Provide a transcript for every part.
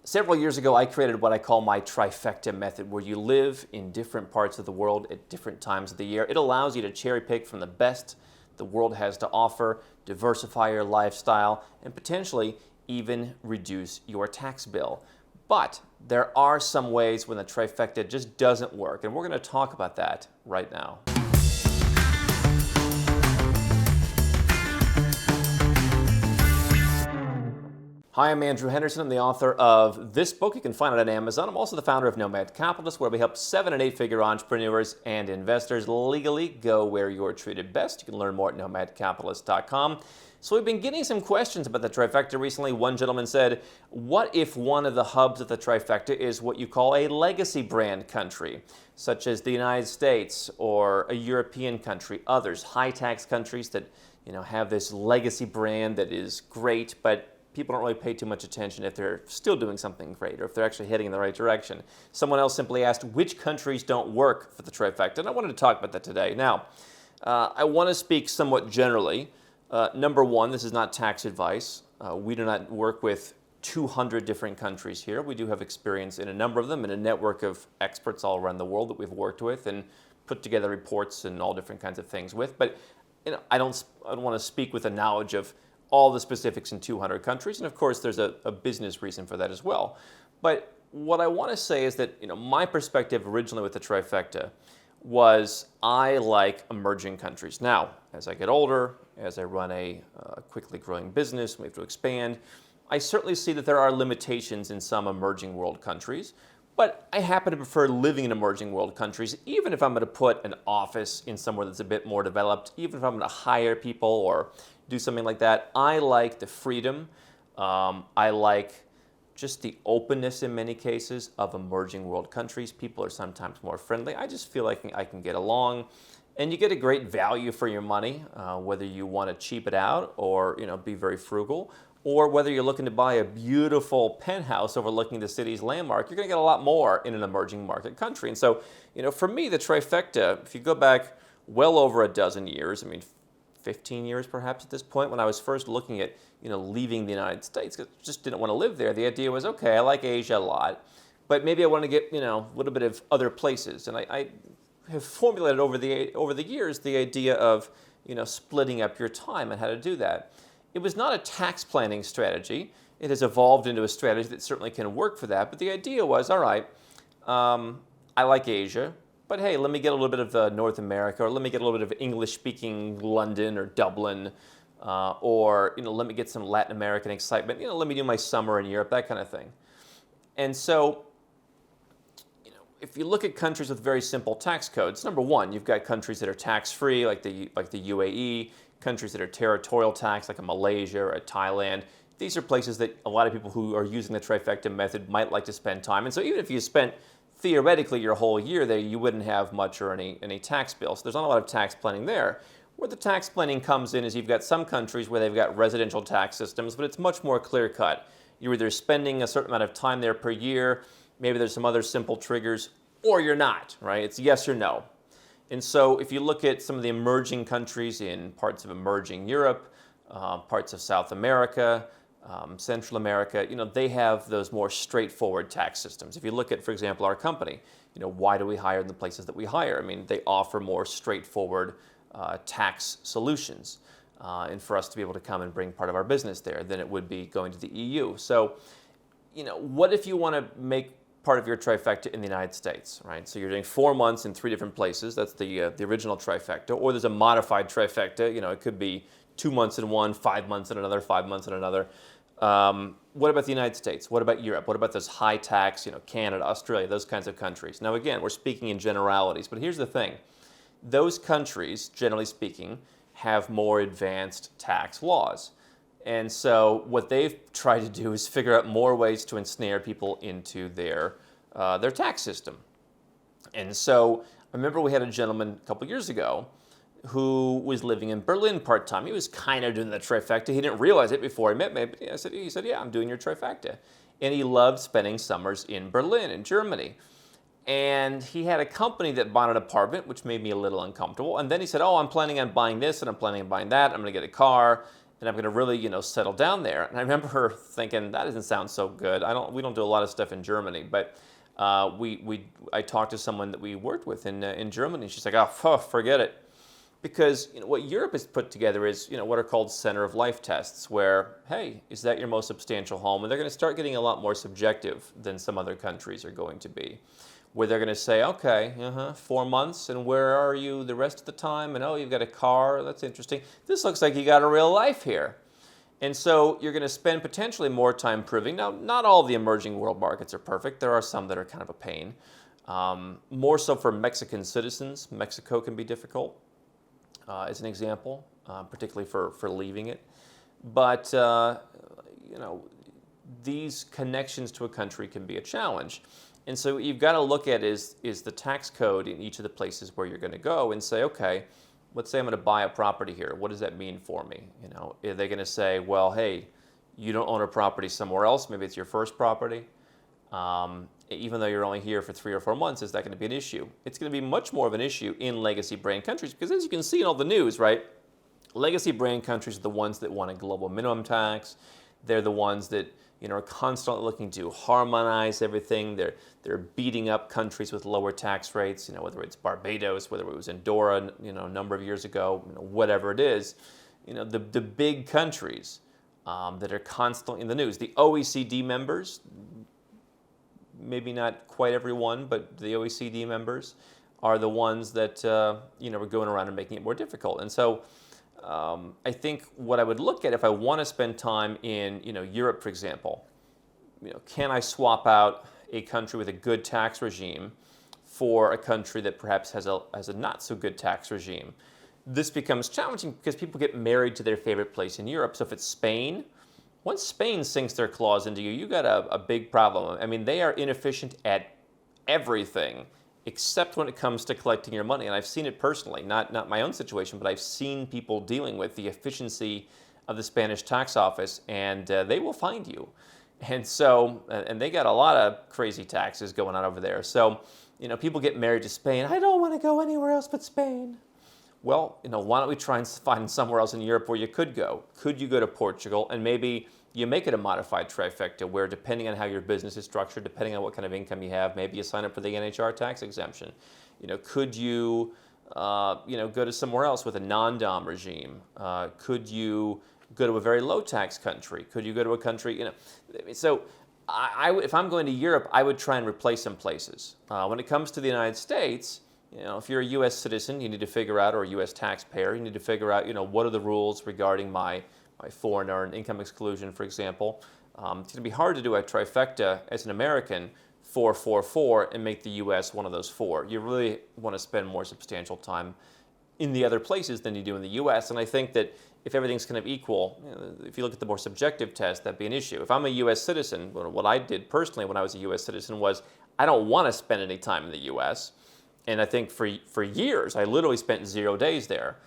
Several years ago, I created what I call my Trifecta method, where you live in different parts of the world at different times of the year. It allows you to cherry pick from the best the world has to offer, diversify your lifestyle, and potentially even reduce your tax bill. But there are some ways when the Trifecta just doesn't work, and we're going to talk about that right now. Hi, I'm Andrew Henderson. I'm the author of this book. You can find it on Amazon. I'm also the founder of Nomad Capitalist, where we help 7- and 8-figure entrepreneurs and investors legally go where you're treated best. You can learn more at nomadcapitalist.com. So we've been getting some questions about the Trifecta recently. One gentleman said, what if one of the hubs of the Trifecta is what you call a legacy brand country, such as the United States or a European country, others, high-tax countries that have this legacy brand that is great, but people don't really pay too much attention if they're still doing something great or if they're actually heading in the right direction. Someone else simply asked which countries don't work for the Trifecta, and I wanted to talk about that today. Now, I want to speak somewhat generally. Number one, this is not tax advice. We do not work with 200 different countries here. We do have experience in a number of them and a network of experts all around the world that we've worked with and put together reports and all different kinds of things with. But I don't want to speak with the knowledge of all the specifics in 200 countries, and of course there's a business reason for that as well. But what I want to say is that my perspective originally with the Trifecta was I like emerging countries. Now, as I get older, as I run a quickly growing business, we have to expand, I certainly see that there are limitations in some emerging world countries, but I happen to prefer living in emerging world countries, even if I'm going to put an office in somewhere that's a bit more developed, even if I'm going to hire people or do something like that. I like the freedom. I like just the openness in many cases of emerging world countries. People are sometimes more friendly. I just feel like I can get along. And you get a great value for your money, whether you want to cheap it out or be very frugal, or whether you're looking to buy a beautiful penthouse overlooking the city's landmark. You're going to get a lot more in an emerging market country. And so, for me, the Trifecta, if you go back well over a dozen years, 15 years perhaps at this point, when I was first looking at leaving the United States, because I just didn't want to live there. The idea was, okay, I like Asia a lot, but maybe I want to get a little bit of other places. And I have formulated over the years the idea of splitting up your time and how to do that. It was not a tax planning strategy. It has evolved into a strategy that certainly can work for that. But the idea was, all right, I like Asia, but hey, let me get a little bit of North America, or let me get a little bit of English-speaking London or Dublin, or let me get some Latin American excitement. Let me do my summer in Europe, that kind of thing. And so, if you look at countries with very simple tax codes, number one, you've got countries that are tax-free, like the UAE, countries that are territorial tax, like a Malaysia or a Thailand. These are places that a lot of people who are using the Trifecta method might like to spend time. And so even if you spent theoretically your whole year there, you wouldn't have much or any tax bills. So there's not a lot of tax planning there. Where the tax planning comes in is you've got some countries where they've got residential tax systems, but it's much more clear-cut. You're either spending a certain amount of time there per year, maybe there's some other simple triggers, or you're not, right? It's yes or no. And so if you look at some of the emerging countries in parts of emerging Europe, parts of South America, Central America, they have those more straightforward tax systems. If you look at, for example, our company, why do we hire in the places that we hire? They offer more straightforward tax solutions, and for us to be able to come and bring part of our business there than it would be going to the EU. So, what if you want to make part of your Trifecta in the United States, right? So you're doing 4 months in 3 different places. That's the original Trifecta. Or there's a modified Trifecta. It could be 2 months in one, 5 months in another, 5 months in another. What about the United States? What about Europe? What about those high tax, Canada, Australia, those kinds of countries? Now again, we're speaking in generalities, but here's the thing. Those countries, generally speaking, have more advanced tax laws. And so what they've tried to do is figure out more ways to ensnare people into their tax system. And so I remember we had a gentleman a couple years ago who was living in Berlin part-time. He was kind of doing the Trifecta. He didn't realize it before he met me, but he said, yeah, I'm doing your Trifecta. And he loved spending summers in Berlin, in Germany. And he had a company that bought an apartment, which made me a little uncomfortable. And then he said, oh, I'm planning on buying this, and I'm planning on buying that. I'm going to get a car. and I'm going to really, settle down there. And I remember thinking, that doesn't sound so good. We don't do a lot of stuff in Germany, but I talked to someone that we worked with in Germany, and she's like, oh, forget it. Because what Europe has put together is what are called center of life tests, where, hey, is that your most substantial home? And they're going to start getting a lot more subjective than some other countries are going to be, where they're going to say, okay, 4 months, and where are you the rest of the time? And oh, you've got a car, that's interesting. This looks like you got a real life here. And so you're going to spend potentially more time proving. Now, not all the emerging world markets are perfect. There are some that are kind of a pain. More so for Mexican citizens. Mexico can be difficult. As an example, particularly for leaving it. But, these connections to a country can be a challenge. And so what you've got to look at is the tax code in each of the places where you're going to go and say, okay, let's say I'm going to buy a property here. What does that mean for me? Are they going to say, well, hey, you don't own a property somewhere else. Maybe it's your first property. Even though you're only here for 3 or 4 months, is that going to be an issue? It's going to be much more of an issue in legacy brand countries because, as you can see in all the news, right, legacy brand countries are the ones that want a global minimum tax. They're the ones that are constantly looking to harmonize everything. They're beating up countries with lower tax rates. Whether it's Barbados, whether it was Andorra, a number of years ago, whatever it is. The big countries that are constantly in the news. The OECD members. Maybe not quite everyone, but the OECD members are the ones that are going around and making it more difficult. And so I think what I would look at if I want to spend time in Europe, for example, can I swap out a country with a good tax regime for a country that perhaps has a not so good tax regime? This becomes challenging because people get married to their favorite place in Europe. So if it's Spain, once Spain sinks their claws into you, you got a big problem. I mean, they are inefficient at everything except when it comes to collecting your money. And I've seen it personally, not my own situation, but I've seen people dealing with the efficiency of the Spanish tax office, and they will find you. And so, and they got a lot of crazy taxes going on over there. So, people get married to Spain. I don't want to go anywhere else but Spain. Well, why don't we try and find somewhere else in Europe where you could go? Could you go to Portugal and maybe you make it a modified trifecta where, depending on how your business is structured, depending on what kind of income you have, maybe you sign up for the NHR tax exemption. Could you, go to somewhere else with a non-dom regime? Could you go to a very low tax country? Could you go to a country, So if I'm going to Europe, I would try and replace some places. When it comes to the United States, if you're a U.S. citizen, you need to figure out, or a U.S. taxpayer, you need to figure out, what are the rules regarding my foreign earned income exclusion, for example. It's going to be hard to do a trifecta as an American 4-4-4 and make the U.S. one of those 4. You really want to spend more substantial time in the other places than you do in the U.S. And I think that if everything's kind of equal, if you look at the more subjective test, that'd be an issue. If I'm a U.S. citizen, what I did personally when I was a U.S. citizen was I don't want to spend any time in the U.S. And I think for years, I literally spent 0 days there.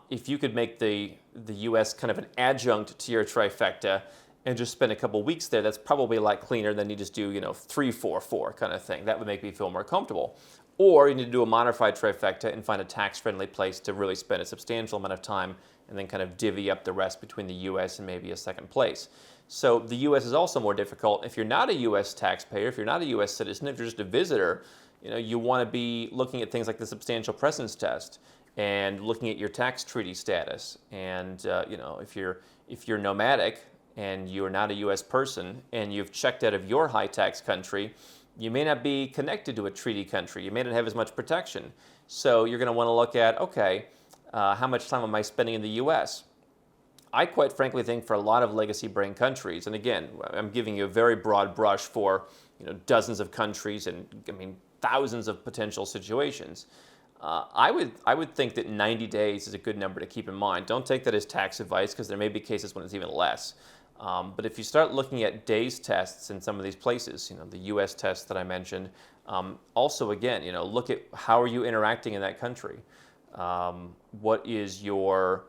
If you could make the U.S. kind of an adjunct to your trifecta and just spend a couple weeks there, that's probably a lot cleaner than you just do, 3-4-4 kind of thing. That would make me feel more comfortable. Or you need to do a modified trifecta and find a tax-friendly place to really spend a substantial amount of time and then kind of divvy up the rest between the U.S. and maybe a second place. So the U.S. is also more difficult. If you're not a U.S. taxpayer, if you're not a U.S. citizen, if you're just a visitor, you want to be looking at things like the substantial presence test and looking at your tax treaty status. And if you're nomadic and you're not a U.S. person and you've checked out of your high tax country, you may not be connected to a treaty country. You may not have as much protection. So you're going to want to look at, okay, how much time am I spending in the U.S.? I quite frankly think for a lot of legacy brain countries, and again, I'm giving you a very broad brush for dozens of countries and thousands of potential situations. I would think that 90 days is a good number to keep in mind. Don't take that as tax advice because there may be cases when it's even less. But if you start looking at days tests in some of these places, the U.S. test that I mentioned, also again, look at how are you interacting in that country. What is your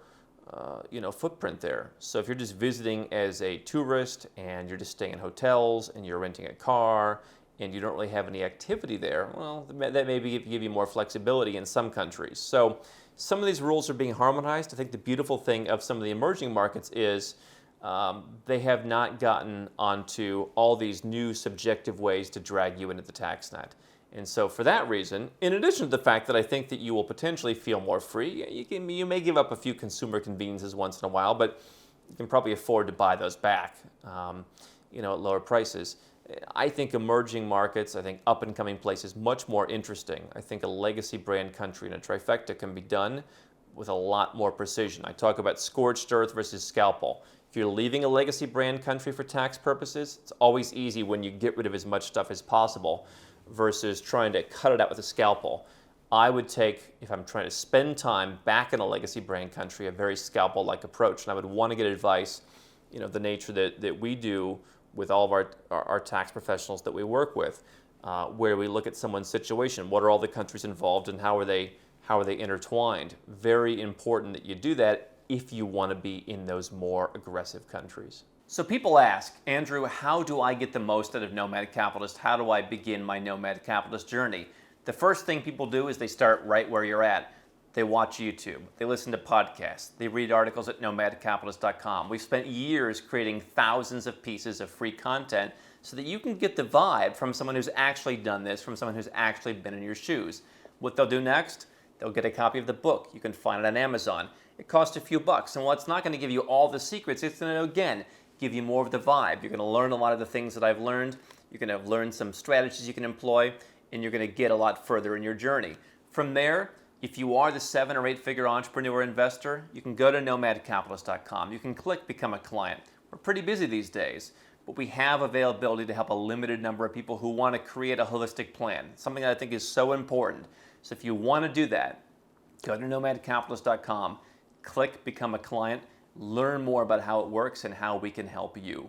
footprint there? So if you're just visiting as a tourist and you're just staying in hotels and you're renting a car and you don't really have any activity there, well, that maybe give you more flexibility in some countries. So Some of these rules are being harmonized. I think the beautiful thing of some of the emerging markets is they have not gotten onto all these new subjective ways to drag you into the tax net. And so for that reason, in addition to the fact that I think that you will potentially feel more free, you may give up a few consumer conveniences once in a while, but you can probably afford to buy those back at lower prices. I think emerging markets, I think up and coming places, much more interesting. I think a legacy brand country and a trifecta can be done with a lot more precision. I talk about scorched earth versus scalpel. If you're leaving a legacy brand country for tax purposes, it's always easy when you get rid of as much stuff as possible versus trying to cut it out with a scalpel. I would take, if I'm trying to spend time back in a legacy brand country, a very scalpel-like approach. And I would want to get advice, the nature that we do with all of our tax professionals that we work with, where we look at someone's situation. What are all the countries involved and how are they intertwined? Very important that you do that if you want to be in those more aggressive countries. So people ask, Andrew, how do I get the most out of Nomad Capitalist? How do I begin my Nomad Capitalist journey? The first thing people do is they start right where you're at. They watch YouTube, they listen to podcasts, they read articles at nomadcapitalist.com. We've spent years creating thousands of pieces of free content so that you can get the vibe from someone who's actually done this, from someone who's actually been in your shoes. What they'll do next, they'll get a copy of the book. You can find it on Amazon. It costs a few bucks, and while it's not going to give you all the secrets, it's going to, again, give you more of the vibe. You're going to learn a lot of the things that I've learned. You're going to learn some strategies you can employ, and you're going to get a lot further in your journey. From there, if you are the 7 or 8 figure entrepreneur investor, you can go to nomadcapitalist.com. You can click Become a Client. We're pretty busy these days, but we have availability to help a limited number of people who want to create a holistic plan, something that I think is so important. So if you want to do that, go to nomadcapitalist.com, click Become a Client, learn more about how it works and how we can help you.